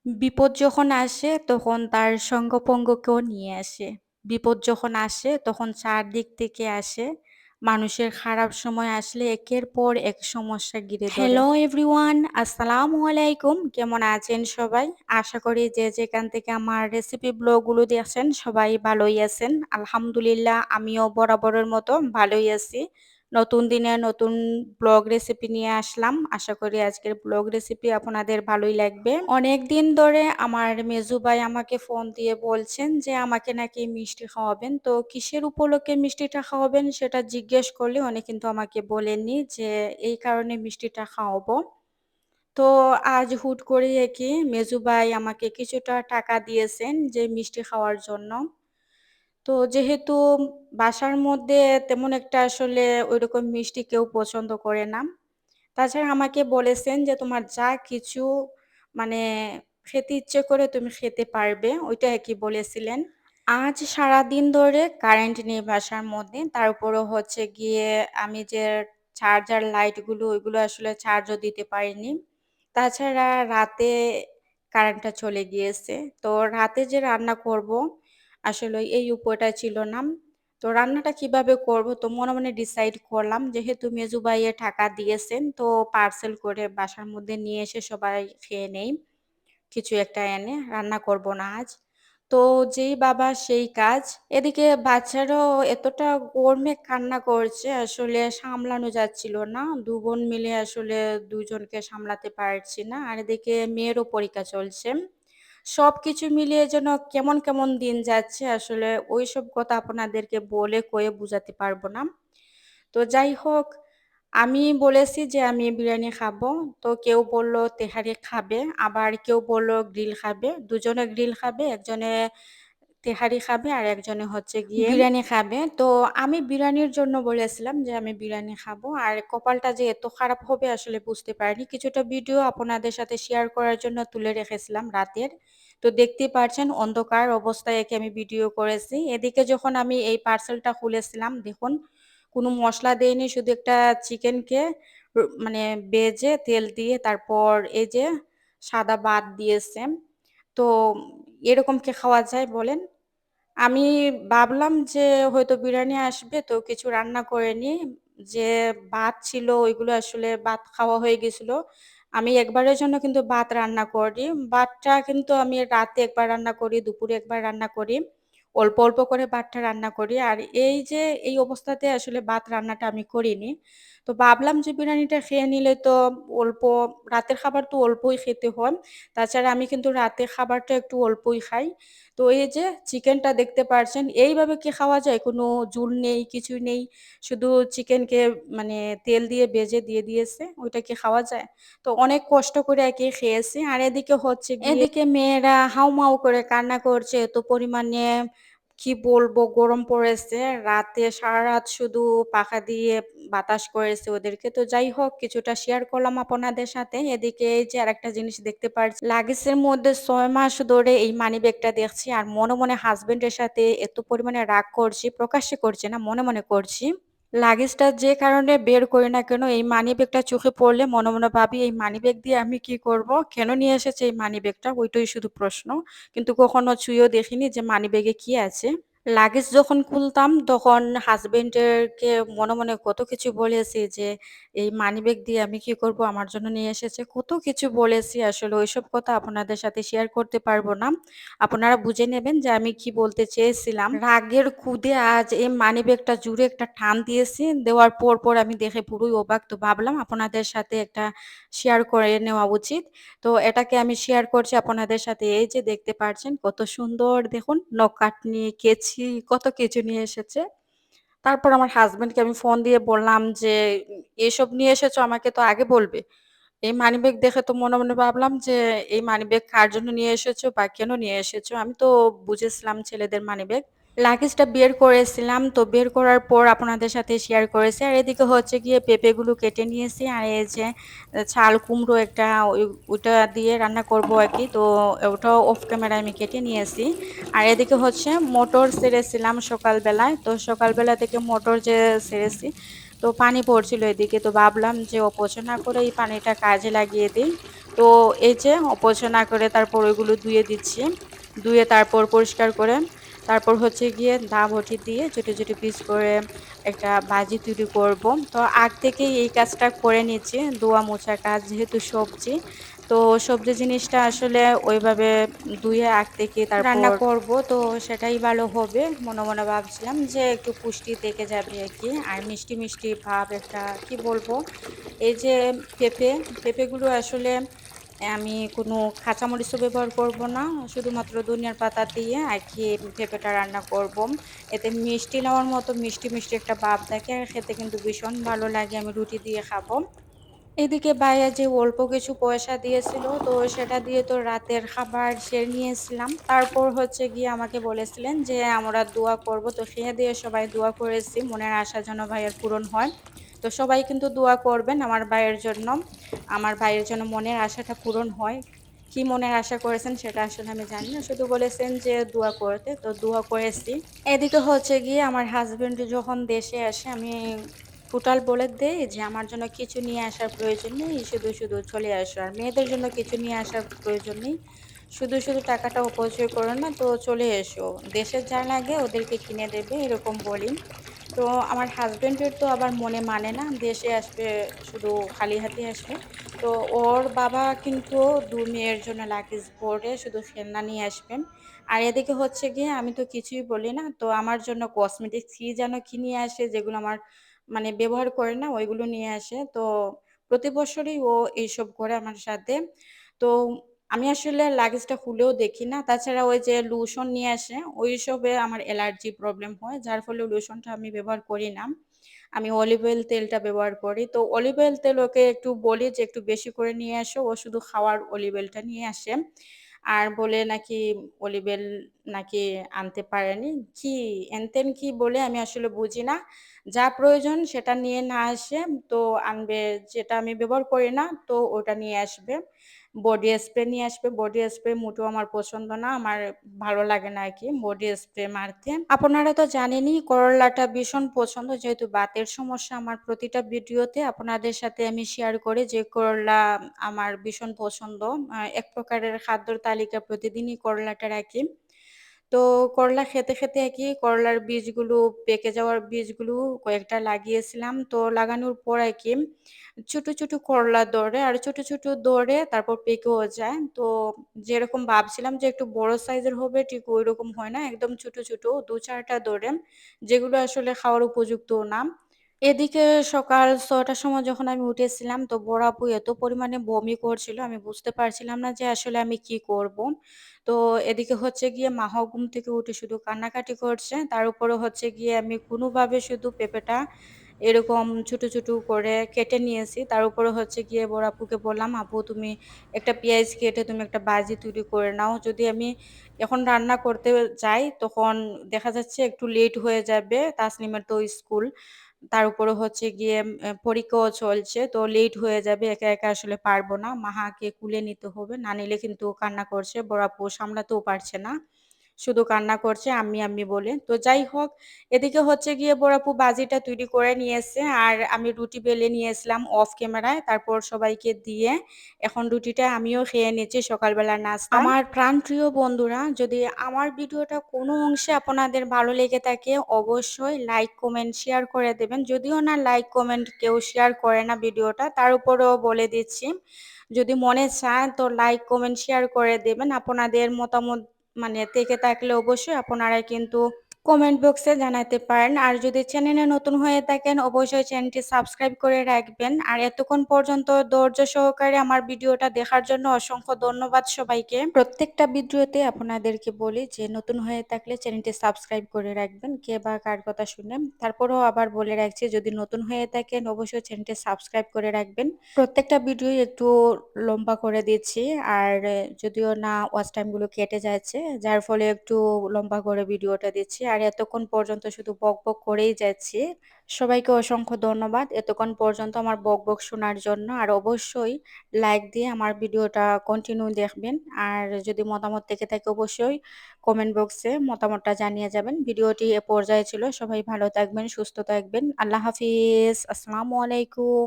বিপদ যখন আসে তখন তার সঙ্গপঙ্গকেও নিয়ে আসে। বিপদ যখন আসে তখন চারদিক থেকে আসে। মানুষের খারাপ সময় আসলে একের পর এক সমস্যা ঘিরে ধরে। হ্যালো এভরিওয়ান, আসসালামু আলাইকুম। কেমন আছেন সবাই? আশা করি যে যেখান থেকে আমার রেসিপি ব্লগগুলো দেখছেন সবাই ভালোই আছেন। আলহামদুলিল্লাহ আমিও বরাবরের মতো ভালোই আছি। নতুন দিনে নতুন ব্লগ রেসিপি নিয়ে আসলাম। আশা করি আজকের ব্লগ রেসিপি আপনাদের ভালোই লাগবে। অনেক দিন ধরে আমার মেজু ভাই আমাকে ফোন দিয়ে বলছেন যে আমাকে নাকি মিষ্টি খাওয়াবেন। তো কিসের উপলক্ষে মিষ্টিটা খাওয়াবেন সেটা জিজ্ঞেস করলে উনি কিন্তু আমাকে বলেননি যে এই কারণে মিষ্টিটা খাওয়াবো। তো আজ হুট করে কি মেজু ভাই আমাকে কিছুটা টাকা দিয়েছেন যে মিষ্টি খাওয়ার জন্য। তো যেহেতু বাসার মধ্যে তেমন একটা আসলে ওইরকম মিষ্টি কেউ পছন্দ করে না। তাছাড়া আমাকে বলেছেন যে তোমার যা কিছু মানে খেতে ইচ্ছে করে তুমি খেতে পারবে, ওইটা আরকি বলেছিলেন। আজ সারাদিন ধরে কারেন্ট নেই বাসার মধ্যে। তার উপরও হচ্ছে গিয়ে আমি যে চার্জার লাইটগুলো ওইগুলো আসলে চার্জও দিতে পারিনি। তাছাড়া রাতে কারেন্টটা চলে গিয়েছে। তো রাতে যে রান্না করব আসলে এই উপায়টা ছিল না। তো রান্নাটা কিভাবে করব তো মনে মনে ডিসাইড করলাম যেহেতু মেজু ভাইয়ে টাকা দিয়েছেন তো পার্সেল করে বাসার মধ্যে নিয়ে এসে সবাই খেয়ে নেই। কিছু একটা এনে রান্না করব না আজ। তো যেই বাবা সেই কাজ। এদিকে বাচ্চারাও এতটা গরমে কান্না করছে আসলে সামলানো যাচ্ছিল না। ২ বোন মিলে আসলে ২ জনকে সামলাতে পারছি না। আর এদিকে মেয়েরও পরীক্ষা চলছে। সবকিছু মিলিয়ে যেন কেমন, কেমন দিন যাচ্ছে আসলে ওইসব কথা আপনাদেরকে বলে কয়ে বুঝাতে পারব না। তো যাই হোক, আমি বলেছি যে আমি বিরিয়ানি খাবো। তো কেউ বলল তেহারি খাবে, আবার কেউ বলল গ্রিল খাবে। দুজনে গ্রিল খাবে, একজনে তেহারি খাবে আর একজনে হচ্ছে গিয়ে বিরিয়ানি খাবে। তো আমি বিরিয়ানির জন্য বলেছিলাম যে আমি বিরিয়ানি খাবো। আর কপালটা যে এত খারাপ হবে আসলে বুঝতে পারিনি। কিছুটা ভিডিও আপনাদের সাথে শেয়ার করার জন্য তুলে রেখেছিলাম রাতের। তো দেখতেই পারছেন অন্ধকার অবস্থায় একে আমি ভিডিও করেছি। এদিকে যখন আমি এই পার্সেলটা খুলেছিলাম দেখুন কোনো মসলা দেইনি, শুধু একটা চিকেনকে মানে ভেজে তেল দিয়ে তারপর এই যে সাদা ভাত দিয়েছে। তো এরকম কি খাওয়া যায় বলেন? আমি ভাবলাম যে হয়তো বিরিয়ানি আসবে তো কিছু রান্না করে নিই। যে ভাত ছিল ওইগুলো আসলে ভাত খাওয়া হয়ে গেছিল। আমি একবারের জন্য কিন্তু ভাত রান্না করি। ভাতটা কিন্তু আমি রাতে একবার রান্না করি, দুপুরে একবার রান্না করি। অল্প, অল্প করে ভাতটা রান্না করি। আর এই যে এই অবস্থাতে আসলে ভাত রান্নাটা আমি করিনি। তো ভাবলাম যে বিরিয়ানিটা খেয়ে নিলে তো অল্প রাতের খাবার তো অল্পই খেতে হয়। তাছাড়া আমি কিন্তু রাতের খাবারটা একটু অল্পই খাই। তো এই যে চিকেনটা দেখতে পারছেন, এইভাবে কি খাওয়া যায়? কোনো ঝোল নেই, কিছু নেই। শুধু চিকেনকে মানে তেল দিয়ে ভেজে দিয়ে দিয়েছে। ওইটা কি খাওয়া যায়? তো অনেক কষ্ট করে আরকি খেয়েছি। আর এদিকে হচ্ছে গিয়ে এদিকে মেয়েরা হাউমাউ করে কান্না করছে এত পরিমাণে কি বলবো গরম পড়েছে। রাতে সারারাত শুধু পাখা দিয়ে বাতাস করেছে ওদেরকে। তো যাই হোক কিছুটা শেয়ার করলাম আপনাদের সাথে। এদিকে এই যে আরেকটা জিনিস দেখতে পারছি লাগেজের মধ্যে ৬ মাস ধরে এই মানিব্যাগটা দেখছি আর মনে, মনে হাসব্যান্ডের সাথে এত পরিমাণে রাগ করছি, প্রকাশ্যে করছি না মনে, মনে করছি। লাগেজটা যে কারণে বের করি না কেন এই মানিব্যাগটা চোখে পড়লে মনে, মনে ভাবি এই মানিব্যাগ দিয়ে আমি কি করব? কেন নিয়ে এসেছে এই মানিব্যাগটা? ওইটাই শুধু প্রশ্ন। কিন্তু কখনো ছুঁয়েও দেখিনি যে মানিব্যাগে কি আছে। লাগেজ যখন খুলতাম তখন হাসব্যান্ডেরকে মনে, মনে কত কিছু বলেছি যে, "এই মানিব্যাগ দিয়ে আমি কি করব? আমার জন্য নিয়ে এসেছে।" কত কিছু বলেছি আসলে ওইসব কথা আপনাদের সাথে শেয়ার করতে পারব না। আপনারা বুঝে নেবেন যে আমি কি বলতে চেয়েছিলাম। রাগের ক্ষুধে আজ এই মানিব্যাগটা জুড়ে একটা টান দিয়েছি। দেওয়ার পর আমি দেখে পুরোই অবাক। তো ভাবলাম আপনাদের সাথে একটা শেয়ার করে নেওয়া উচিত। তো এটাকে আমি শেয়ার করছি আপনাদের সাথে। এই যে দেখতে পারছেন কত সুন্দর দেখুন নখ-কাটনি, কেঁচি কত কিছু নিয়ে এসেছে। তারপর আমার হাসব্যান্ডকে আমি ফোন দিয়ে বললাম যে, "এসব নিয়ে এসেছো আমাকে তো আগে বলবে।" এই মানিব্যাগ দেখে তো মনে, মনে ভাবলাম যে এই মানিব্যাগ কার জন্য নিয়ে এসেছো বা কেন নিয়ে এসেছো? আমি তো বুঝেছিলাম ছেলেদের মানিব্যাগ। লাগেজটা বের করেছিলাম। তো বের করার পর আপনাদের সাথে শেয়ার করেছি। আর এদিকে হচ্ছে গিয়ে পেঁপেগুলো কেটে নিয়েছি। আর এই যে চাল কুমড়ো একটা ওইটা দিয়ে রান্না করব আরকি। তো ওটাও অফ ক্যামেরায় আমি কেটে নিয়েছি। আর এদিকে হচ্ছে মটর ছেড়েছিলাম সকালবেলায়। তো সকালবেলা থেকে মটর যে ছেড়েছি তো পানি পড়ছিল এদিকে। তো ভাবলাম যে অপচয় না করে এই পানিটা কাজে লাগিয়ে দেই। তো এই যে অপচয় না করে তারপর ওইগুলো ধুয়ে দিচ্ছি। ধুয়ে তারপর পরিষ্কার করে তারপর হচ্ছে গিয়ে দা-বটি দিয়ে ছোট, ছোট পিস করে একটা ভাজি তৈরি করব। তো আগ থেকেই এই কাজটা করে নিচ্ছি, ধোয়া মোছা কাজ যেহেতু সবজি। তো সবজি জিনিসটা আসলে ওইভাবে ধুয়ে আগ থেকে রান্না তারপর করব। তো সেটাই ভালো হবে। মনে, মনে ভাবছিলাম যে একটু পুষ্টি থেকে যাবে আরকি। আর মিষ্টি, মিষ্টি ভাব একটা কি বলবো? এই যে পেঁপে, পেঁপেগুলো আসলে আমি কোনো কাঁচামরিচও ব্যবহার করব না। শুধুমাত্র ধনিয়ার পাতা দিয়ে আরকি পেঁপেটা রান্না করব। এতে মিষ্টি নেওয়ার মতো মিষ্টি, মিষ্টি একটা ভাব থাকে আর খেতে কিন্তু ভীষণ ভালো লাগে। আমি রুটি দিয়ে খাবো। এদিকে ভাইয়া যে অল্প কিছু পয়সা দিয়েছিল তো সেটা দিয়ে তো রাতের খাবার সেরে নিয়েছিলাম। তারপর হচ্ছে গিয়ে আমাকে বলেছিলেন যে আমরা দোয়া করব। তো খেয়ে দিয়ে সবাই দোয়া করেছি মনের আশা যেন ভাইয়ের পূরণ হয়। তো সবাই কিন্তু দোয়া করবেন আমার ভাইয়ের জন্য। আমার ভাইয়ের যেন মনের আশাটা পূরণ হয়। কি মনের আশা করেছেন সেটা আসলে আমি জানি না। শুধু বলেছেন যে দোয়া করতে, তো দোয়া করেছি। এদিকে হচ্ছে গিয়ে আমার হাসব্যান্ড যখন দেশে আসে আমি টোটাল বলে দেই যে আমার জন্য কিছু নিয়ে আসার প্রয়োজন নেই। শুধু, শুধু চলে আসো। আর মেয়েদের জন্য কিছু নিয়ে আসার প্রয়োজন নেই। শুধু, শুধু টাকাটা অপচয় করো না তো চলে এসো। দেশের যা লাগে ওদেরকে কিনে দেবে এরকম বলি। তো আমার হাসব্যান্ডের তো আবার মনে মানে না। দেশে আসবে শুধু খালি হাতে আসবে। তো ওর বাবা কিন্তু ২ মেয়ের জন্য লাগেজ ভরে শুধু খেলনা নিয়ে আসবেন। আর এদিকে হচ্ছে গিয়ে আমি তো কিছুই বলি না। তো আমার জন্য কসমেটিক্স কি যেন কি নিয়ে আসে যেগুলো আমার মানে ব্যবহার করে না ওইগুলো নিয়ে আসে। তো প্রতি বছরই ও এইসব করে আমার সাথে। তো আমি আসলে লাগেজটা খুলেও দেখি না। তাছাড়া ওই যে লোশন নিয়ে আসে ওইসবে আমার অ্যালার্জি প্রবলেম হয়। যার ফলে লোশনটা আমি ব্যবহার করি না। আমি অলিভ অয়েল তেলটা ব্যবহার করি। তো অলিভ অয়েল তেল ওকে একটু বলি যে একটু বেশি করে নিয়ে আসো। ও শুধু খাওয়ার অলিভ অয়েলটা নিয়ে আসে। আর বলে নাকি অলিভ অয়েল নাকি আনতে পারেনি। কি এনতেন কি বলে আমি আসলে বুঝি না। যা প্রয়োজন সেটা নিয়ে না আসে তো আনবে যেটা আমি ব্যবহার করি না তো ওটা নিয়ে আসবে। বডি স্প্রে নিয়ে আসবে। বডি স্প্রে মোটেও আমার পছন্দ না। আমার ভালো লাগে না আরকি বডি স্প্রে মারতে। আপনারা তো জানেনই করলাটা ভীষণ পছন্দ যেহেতু বাতের সমস্যা আমার প্রতিটা ভিডিওতে আপনাদের সাথে আমি শেয়ার করি যে করলা আমার ভীষণ পছন্দ। এক প্রকারের খাদ্যর তালিকা প্রতিদিনই করলাটা রাখি। তো করলা খেতে, খেতে কি করলার বীজগুলো পেকে যাওয়ার বীজগুলো কয়েকটা লাগিয়েছিলাম। তো লাগানোর পর কি ছোট, ছোট করলা ধরে আর ছোট, ছোট ধরে তারপর পেকেও যায়। তো যেরকম ভাবছিলাম যে একটু বড় সাইজের হবে ঠিক ঐরকম হয় না। একদম ছোট, ছোট ২-৪ টা ধরে যেগুলো আসলে খাওয়ার উপযুক্তও না। এদিকে সকাল ৬ টার সময় যখন আমি উঠেছিলাম তো বড় আপু এত পরিমাণে বমি করছিল আমি বুঝতে পারছিলাম না যে আসলে আমি কি করব। তো এদিকে হচ্ছে গিয়ে মাও ঘুম থেকে উঠে শুধু কান্নাকাটি করছে। তার উপরে হচ্ছে গিয়ে আমি কোনোভাবে শুধু পেঁপেটা এরকম ছোট, ছোট করে কেটে নিয়েছি। তার উপরে হচ্ছে গিয়ে বড় আপুকে বললাম, "আপু তুমি একটা পেঁয়াজ কেটে তুমি একটা ভাজি তৈরি করে নাও।" যদি আমি এখন রান্না করতে যাই তখন দেখা যাচ্ছে একটু লেট হয়ে যাবে। তাসনিমের তো স্কুল। তার উপরে হচ্ছে গিয়ে পরীক্ষাও চলছে। তো লেট হয়ে যাবে। একা, একা আসলে পারব না। মাহাকে কুলে নিতে হবে। না নিলে কিন্তু ও কান্না করছে। বড় আপু সামলাতেও পারছে না। শুধু কান্না করছে আম্মি, আম্মি বলে। তো যাই হোক, এদিকে হচ্ছে গিয়ে বড় আপু বাজিটা তৈরি করে নিয়েছে। আর আমি রুটি বেলে নিয়েছিলাম অফ ক্যামেরায়। তারপর সবাইকে দিয়ে এখন রুটিটা আমিও খেয়ে নিচ্ছি সকালবেলার নাস্তা। আমার প্রাণপ্রিয় বন্ধুরা, যদি আমার ভিডিওটা কোনো অংশে আপনাদের ভালো লেগে থাকে অবশ্যই লাইক, কমেন্ট, শেয়ার করে দেবেন। যদিও না লাইক, কমেন্ট কেউ শেয়ার করে না ভিডিওটা, তার উপরেও বলে দিচ্ছি। যদি মনে চায় তো লাইক, কমেন্ট, শেয়ার করে দেবেন। আপনাদের মতামত মানে থেকে থাকলে অবশ্যই আপনারা কিন্তু কমেন্ট বক্সে জানাতে পারেন। আর যদি চ্যানেলে নতুন হয়ে থাকেন অবশ্যই চ্যানেলটি সাবস্ক্রাইব করে রাখবেন। আর এতক্ষণ পর্যন্ত ধৈর্য সহকারে আমার ভিডিওটা দেখার জন্য অসংখ্য ধন্যবাদ সবাইকে। প্রত্যেকটা ভিডিওতে আপনাদেরকে বলি যে নতুন হয়ে থাকলে চ্যানেলটি সাবস্ক্রাইব করে রাখবেন। কে বা কার কথা শুনে। তারপরেও আবার বলে রাখছি যদি নতুন হয়ে থাকেন অবশ্যই চ্যানেলটি সাবস্ক্রাইব করে রাখবেন। প্রত্যেকটা ভিডিও একটু লম্বা করে দিচ্ছি। আর যদিও না ওয়াচ টাইম গুলো কেটে যাচ্ছে যার ফলে একটু লম্বা করে ভিডিওটা দিচ্ছি। আর এতক্ষণ পর্যন্ত শুধু বকবক করেই যাচ্ছি। সবাইকে অসংখ্য ধন্যবাদ এতক্ষণ পর্যন্ত আমার বকবক শোনার জন্য। আর অবশ্যই লাইক দিয়ে আমার ভিডিওটা কন্টিনিউ দেখবেন। আর যদি মতামত থেকে থাকে অবশ্যই কমেন্ট বক্সে মতামতটা জানিয়ে যাবেন। ভিডিওটি এ পর্যায়ে ছিল। সবাই ভালো থাকবেন, সুস্থ থাকবেন। আল্লাহ হাফিজ। আসসালামু আলাইকুম।